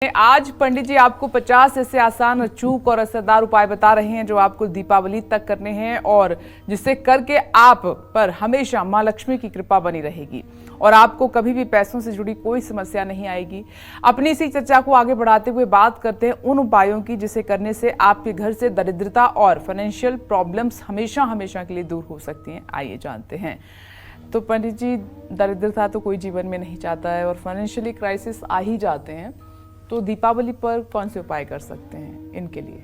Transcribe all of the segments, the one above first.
आज पंडित जी आपको 50 ऐसे आसान, अचूक और असरदार उपाय बता रहे हैं जो आपको दीपावली तक करने हैं और जिससे करके आप पर हमेशा मां लक्ष्मी की कृपा बनी रहेगी और आपको कभी भी पैसों से जुड़ी कोई समस्या नहीं आएगी। अपनी इसी चर्चा को आगे बढ़ाते हुए बात करते हैं उन उपायों की जिसे करने से आपके घर से दरिद्रता और फाइनेंशियल प्रॉब्लम्स हमेशा हमेशा के लिए दूर हो सकती हैं। आइए जानते हैं। तो पंडित जी, दरिद्रता तो कोई जीवन में नहीं चाहता है और फाइनेंशियली क्राइसिस आ ही जाते हैं, तो दीपावली पर कौन से उपाय कर सकते हैं इनके लिए?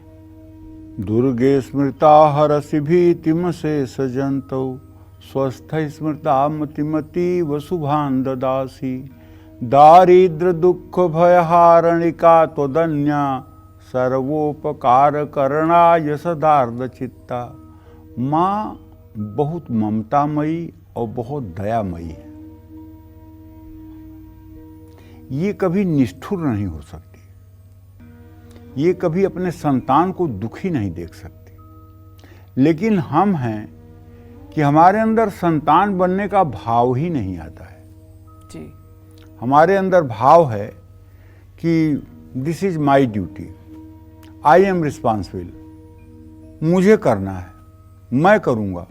दुर्गे स्मृता हरसि भीतिम से सजंतौ स्वस्थ स्मृता मतिमति वसुभान ददासी दारिद्र दुख भयहारणिका त्वदन्या सर्वोपकार करणाय सदार्द चित्ता। माँ बहुत ममतामयी और बहुत दयामयी है। ये कभी निष्ठुर नहीं हो सकती, ये कभी अपने संतान को दुखी नहीं देख सकती। लेकिन हम हैं कि हमारे अंदर संतान बनने का भाव ही नहीं आता है जी। हमारे अंदर भाव है कि this is my duty, I am responsible, मुझे करना है, मैं करूंगा।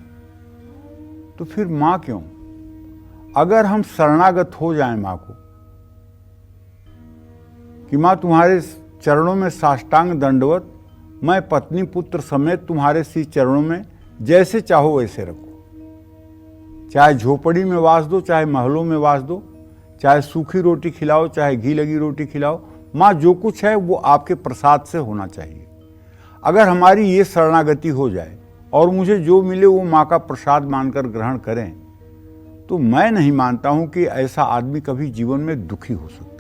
तो फिर माँ क्यों? अगर हम शरणागत हो जाएं माँ को कि माँ तुम्हारे चरणों में साष्टांग दंडवत, मैं पत्नी पुत्र समेत तुम्हारे सी चरणों में जैसे चाहो वैसे रखो। चाहे झोपड़ी में वास दो, चाहे महलों में वास दो, चाहे सूखी रोटी खिलाओ, चाहे घी लगी रोटी खिलाओ, माँ जो कुछ है वो आपके प्रसाद से होना चाहिए। अगर हमारी ये शरणागति हो जाए और मुझे जो मिले वो माँ का प्रसाद मानकर ग्रहण करें, तो मैं नहीं मानता हूं कि ऐसा आदमी कभी जीवन में दुखी हो सकता है।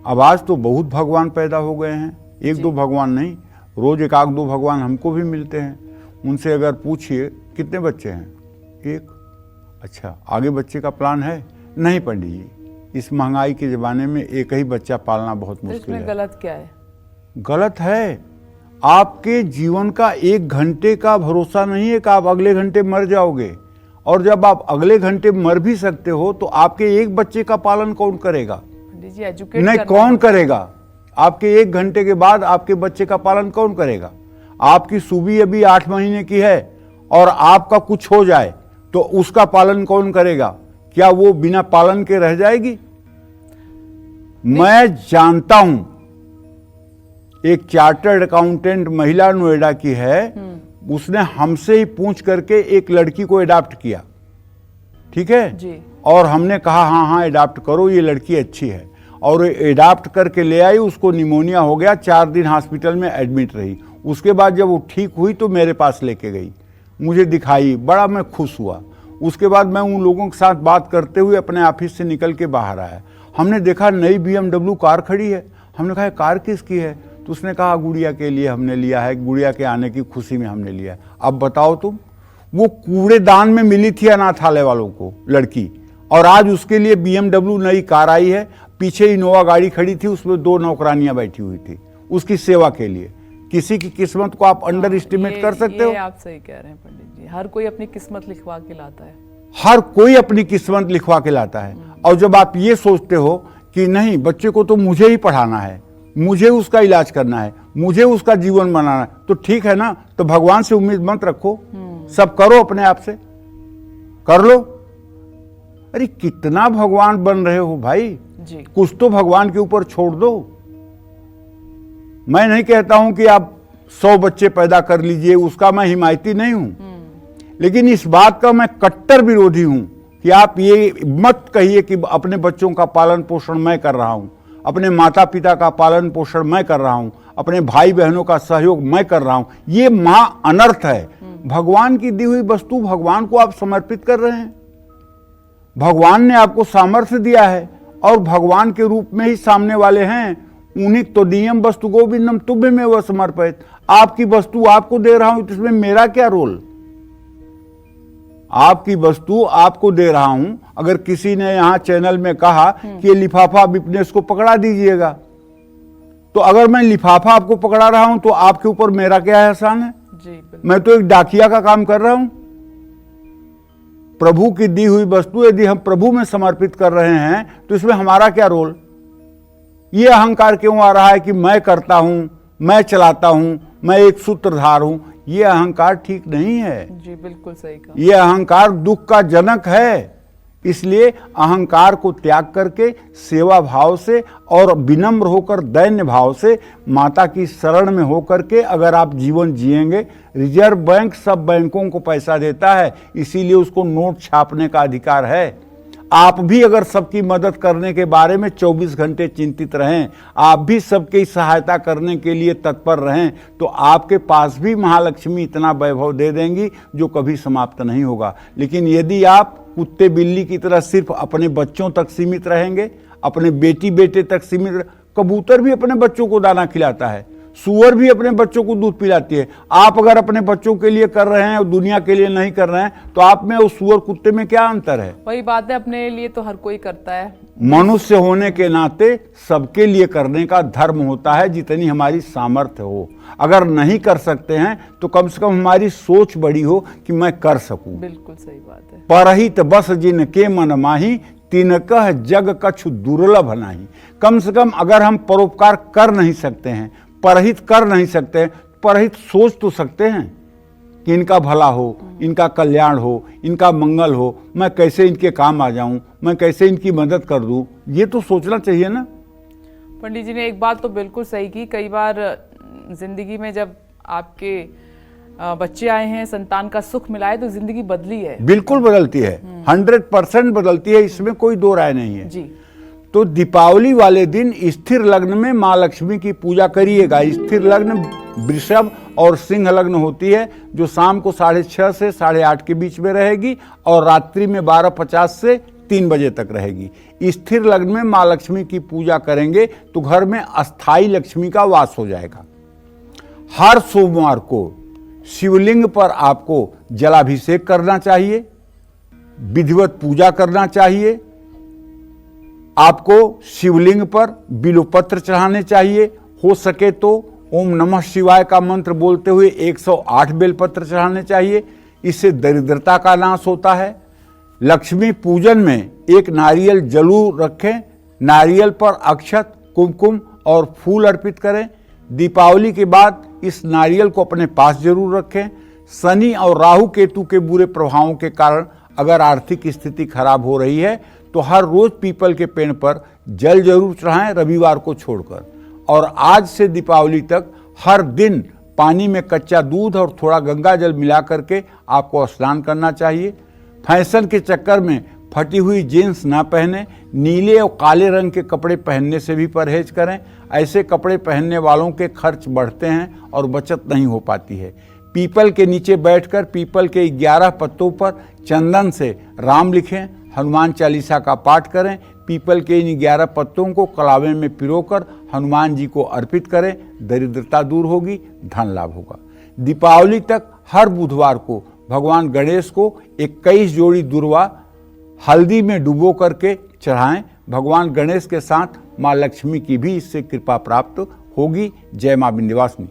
अब आज तो बहुत भगवान पैदा हो गए हैं, एक दो भगवान नहीं, रोज एक आध दो भगवान हमको भी मिलते हैं। उनसे अगर पूछिए कितने बच्चे हैं? एक। अच्छा, आगे बच्चे का प्लान है? नहीं पंडित जी, इस महंगाई के ज़माने में एक ही बच्चा पालना बहुत मुश्किल है। गलत क्या है? गलत है, आपके जीवन का 1 घंटे का भरोसा नहीं है कि आप अगले घंटे मर जाओगे, और जब आप अगले घंटे मर भी सकते हो तो आपके एक बच्चे का पालन कौन करेगा? नहीं, कौन करेगा? आपके 1 घंटे के बाद आपके बच्चे का पालन कौन करेगा? आपकी सूबी अभी 8 महीने की है और आपका कुछ हो जाए तो उसका पालन कौन करेगा? क्या वो बिना पालन के रह जाएगी? मैं जानता हूं, एक चार्टर्ड अकाउंटेंट महिला नोएडा की है, उसने हमसे ही पूछ करके एक लड़की को अडॉप्ट किया, ठीक है जी। और हमने कहा हाँ अडॉप्ट करो, ये लड़की अच्छी है, और अडॉप्ट करके ले आई। उसको निमोनिया हो गया, 4 दिन हॉस्पिटल में एडमिट रही। उसके बाद जब वो ठीक हुई तो मेरे पास लेके गई, मुझे दिखाई, बड़ा मैं खुश हुआ। उसके बाद मैं उन लोगों के साथ बात करते हुए अपने ऑफिस से निकल के बाहर आया। हमने देखा नई BMW कार खड़ी है। हमने कहा कार किसकी है? तो उसने कहा गुड़िया के लिए हमने लिया है, गुड़िया के आने की खुशी में हमने लिया है। अब बताओ तुम, वो कूड़ेदान में मिली थी अनाथालय वालों को लड़की, और आज उसके लिए BMW नई कार आई है। पीछे इनोवा गाड़ी खड़ी थी, उसमें 2 नौकरानियां बैठी हुई थी उसकी सेवा के लिए। किसी की किस्मत को आप अंडर एस्टिमेट कर सकते हो? आप सही कह रहे हैं पंडित जी, हर कोई अपनी किस्मत लिखवा के लाता है। हर कोई अपनी किस्मत लिखवा के लाता है। और जब आप ये सोचते हो कि नहीं, बच्चे को तो मुझे ही पढ़ाना है, मुझे उसका इलाज करना है, मुझे उसका जीवन बनाना है, तो ठीक है ना, तो भगवान से उम्मीद मत रखो, सब करो अपने आप से, कर लो। अरे कितना भगवान बन रहे हो भाई जी। कुछ तो भगवान के ऊपर छोड़ दो। मैं नहीं कहता हूं कि आप 100 बच्चे पैदा कर लीजिए, उसका मैं हिमायती नहीं हूं, लेकिन इस बात का मैं कट्टर विरोधी हूं कि आप ये मत कहिए कि अपने बच्चों का पालन पोषण मैं कर रहा हूं, अपने माता पिता का पालन पोषण मैं कर रहा हूं, अपने भाई बहनों का सहयोग मैं कर रहा हूं। ये मां अनर्थ है। भगवान की दी हुई वस्तु भगवान को आप समर्पित कर रहे हैं। भगवान ने आपको सामर्थ्य दिया है और भगवान के रूप में ही सामने वाले हैं। उन्हीं तो दीयम वस्तु गोविंदम तुभ्य में वह समर्पित। आपकी वस्तु आपको दे रहा हूं, तो इसमें मेरा क्या रोल? आपकी वस्तु आपको दे रहा हूं। अगर किसी ने यहां चैनल में कहा कि ये लिफाफा बिजनेस को पकड़ा दीजिएगा, तो अगर मैं लिफाफा आपको पकड़ा रहा हूं तो आपके ऊपर मेरा क्या एहसान है? जी, मैं तो एक डाकिया का काम कर रहा हूं। प्रभु की दी हुई वस्तु यदि हम प्रभु में समर्पित कर रहे हैं तो इसमें हमारा क्या रोल? ये अहंकार क्यों आ रहा है कि मैं करता हूं, मैं चलाता हूं, मैं एक सूत्रधार हूं? ये अहंकार ठीक नहीं है। जी बिल्कुल सही कहा। ये अहंकार दुख का जनक है। इसलिए अहंकार को त्याग करके सेवा भाव से और विनम्र होकर दैन्य भाव से माता की शरण में होकर के अगर आप जीवन जिएंगे, रिजर्व बैंक सब बैंकों को पैसा देता है, इसीलिए उसको नोट छापने का अधिकार है। आप भी अगर सबकी मदद करने के बारे में 24 घंटे चिंतित रहें, आप भी सबकी सहायता करने के लिए तत्पर रहें, तो आपके पास भी महालक्ष्मी इतना वैभव दे देंगी जो कभी समाप्त नहीं होगा। लेकिन यदि आप कुत्ते बिल्ली की तरह सिर्फ अपने बच्चों तक सीमित रहेंगे, अपने बेटी बेटे तक सीमित, कबूतर भी अपने बच्चों को दाना खिलाता है, सूअर भी अपने बच्चों को दूध पिलाती है। आप अगर अपने बच्चों के लिए कर रहे हैं और दुनिया के लिए नहीं कर रहे हैं, तो आप में और सूअर कुत्ते में क्या अंतर है? वही बात है, अपने लिए तो हर कोई करता है। मनुष्य होने के नाते सबके लिए करने का धर्म होता है, जितनी हमारी सामर्थ्य हो। अगर नहीं कर सकते हैं तो कम से कम हमारी सोच बड़ी हो कि मैं कर सकूं। बिल्कुल सही बात है। परहित बस जिनके मन माही, तिनकह जग कछु दुर्लभ नाही। कम से कम अगर हम परोपकार कर नहीं सकते हैं, परहित कर नहीं सकते, परहित सोच तो सकते हैं कि इनका भला हो, इनका कल्याण हो, इनका मंगल हो, मैं कैसे इनके काम आ जाऊं, मैं कैसे इनकी मदद कर दूं, ये तो सोचना चाहिए ना। पंडित जी ने एक बात तो बिल्कुल सही की। कई बार जिंदगी में जब आपके बच्चे आए हैं, संतान का सुख मिला है, तो जिंदगी बदली है। बिल्कुल बदलती है, 100% बदलती है, इसमें कोई दो राय नहीं है जी। तो दीपावली वाले दिन स्थिर लग्न में माँ लक्ष्मी की पूजा करिएगा। स्थिर लग्न वृषभ और सिंह लग्न होती है, जो शाम को 6:30 से 8:30 के बीच में रहेगी और रात्रि में 12:50 से 3 बजे तक रहेगी। स्थिर लग्न में माँ लक्ष्मी की पूजा करेंगे तो घर में अस्थाई लक्ष्मी का वास हो जाएगा। हर सोमवार को शिवलिंग पर आपको जलाभिषेक करना चाहिए, विधिवत पूजा करना चाहिए। आपको शिवलिंग पर बिल्वपत्र चढ़ाने चाहिए। हो सके तो ओम नमः शिवाय का मंत्र बोलते हुए 108 बेलपत्र चढ़ाने चाहिए। इससे दरिद्रता का नाश होता है। लक्ष्मी पूजन में एक नारियल जरूर रखें। नारियल पर अक्षत, कुमकुम और फूल अर्पित करें। दीपावली के बाद इस नारियल को अपने पास जरूर रखें। शनि और राहु केतु के बुरे प्रभावों के कारण अगर आर्थिक स्थिति खराब हो रही है तो हर रोज पीपल के पेड़ पर जल जरूर चढ़ाएं, रविवार को छोड़कर। और आज से दीपावली तक हर दिन पानी में कच्चा दूध और थोड़ा गंगा जल मिला करके आपको स्नान करना चाहिए। फैशन के चक्कर में फटी हुई जीन्स ना पहने, नीले और काले रंग के कपड़े पहनने से भी परहेज करें। ऐसे कपड़े पहनने वालों के खर्च बढ़ते हैं और बचत नहीं हो पाती है। पीपल के नीचे बैठकर पीपल के 11 पत्तों पर चंदन से राम लिखें, हनुमान चालीसा का पाठ करें। पीपल के इन 11 पत्तों को कलावे में पिरोकर हनुमान जी को अर्पित करें। दरिद्रता दूर होगी, धन लाभ होगा। दीपावली तक हर बुधवार को भगवान गणेश को 21 जोड़ी दुर्वा हल्दी में डुबो करके चढ़ाएं। भगवान गणेश के साथ माँ लक्ष्मी की भी इससे कृपा प्राप्त होगी। जय माँ विंध्यवासिनी।